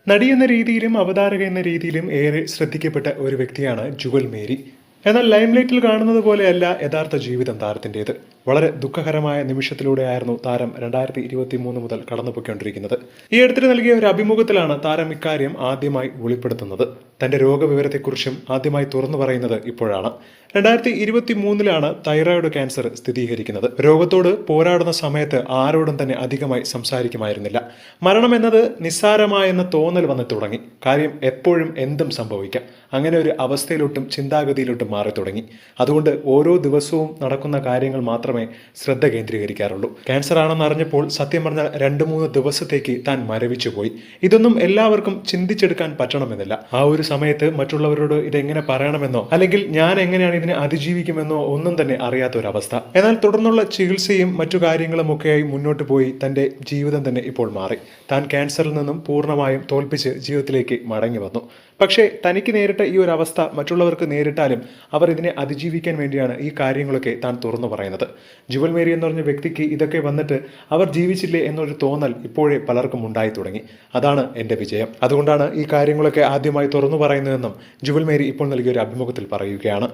നടി എന്ന രീതിയിലും അവതാരക എന്ന രീതിയിലും ഏറെ ശ്രദ്ധിക്കപ്പെട്ട ഒരു വ്യക്തിയാണ് ജുവൽ മേരി. എന്നാൽ ലൈംലൈറ്റിൽ കാണുന്നത് പോലെയല്ല യഥാർത്ഥ ജീവിതം താരത്തിൻ്റെത്. വളരെ ദുഃഖകരമായ നിമിഷത്തിലൂടെയായിരുന്നു താരം 2023 മുതൽ കടന്നുപോയിക്കൊണ്ടിരിക്കുന്നത്. ഈ അടുത്തിടെ നൽകിയ ഒരു അഭിമുഖത്തിലാണ് താരം ഇക്കാര്യം ആദ്യമായി വെളിപ്പെടുത്തുന്നത്. തന്റെ രോഗവിവരത്തെക്കുറിച്ചും ആദ്യമായി തുറന്നു പറയുന്നത് ഇപ്പോഴാണ്. 2023 തൈറോയിഡ് ക്യാൻസർ സ്ഥിരീകരിക്കുന്നത്. രോഗത്തോട് പോരാടുന്ന സമയത്ത് ആരോടും തന്നെ അധികമായി സംസാരിക്കുമായിരുന്നില്ല. മരണം എന്നത് നിസ്സാരമായെന്ന തോന്നൽ വന്നു തുടങ്ങി. കാര്യം എപ്പോഴും എന്തും സംഭവിക്കാം. അങ്ങനെ ഒരു അവസ്ഥയിലോട്ടും ചിന്താഗതിയിലോട്ടും മാറി തുടങ്ങി. അതുകൊണ്ട് ഓരോ ദിവസവും നടക്കുന്ന കാര്യങ്ങൾ മാത്രമേ ശ്രദ്ധ കേന്ദ്രീകരിക്കാറുള്ളൂ. ക്യാൻസർ ആണെന്ന് അറിഞ്ഞപ്പോൾ സത്യം പറഞ്ഞാൽ 2-3 ദിവസത്തേക്ക് താൻ മരവിച്ചു പോയി. ഇതൊന്നും എല്ലാവർക്കും ചിന്തിച്ചെടുക്കാൻ പറ്റണമെന്നില്ല. ആ ഒരു സമയത്ത് മറ്റുള്ളവരോട് ഇതെങ്ങനെ പറയണമെന്നോ അല്ലെങ്കിൽ ഞാൻ എങ്ങനെയാണ് ഇതിനെ അതിജീവിക്കുമെന്നോ ഒന്നും തന്നെ അറിയാത്ത ഒരവസ്ഥ. എന്നാൽ തുടർന്നുള്ള ചികിത്സയും മറ്റു കാര്യങ്ങളും ഒക്കെയായി മുന്നോട്ട് പോയി തന്റെ ജീവിതം തന്നെ ഇപ്പോൾ മാറി. താൻ ക്യാൻസറിൽ നിന്നും പൂർണ്ണമായും തോൽപ്പിച്ച് ജീവിതത്തിലേക്ക് മടങ്ങി വന്നു. പക്ഷേ തനിക്ക് നേരിട്ട ഈ ഒരു അവസ്ഥ മറ്റുള്ളവർക്ക് നേരിട്ടാലും അവർ ഇതിനെ അതിജീവിക്കാൻ വേണ്ടിയാണ് ഈ കാര്യങ്ങളൊക്കെ താൻ തുറന്നു പറയുന്നത്. ജുവൽ മേരി എന്ന് പറഞ്ഞ വ്യക്തിക്ക് ഇതൊക്കെ വന്നിട്ട് അവർ ജീവിച്ചില്ലേ എന്നൊരു തോന്നൽ ഇപ്പോഴേ പലർക്കും ഉണ്ടായി തുടങ്ങി. അതാണ് എൻ്റെ വിജയം. അതുകൊണ്ടാണ് ഈ കാര്യങ്ങളൊക്കെ ആദ്യമായി തുറന്നു പറയുന്നതെന്നും ജുവൽ മേരി ഇപ്പോൾ നൽകിയ ഒരു അഭിമുഖത്തിൽ പറയുകയാണ്.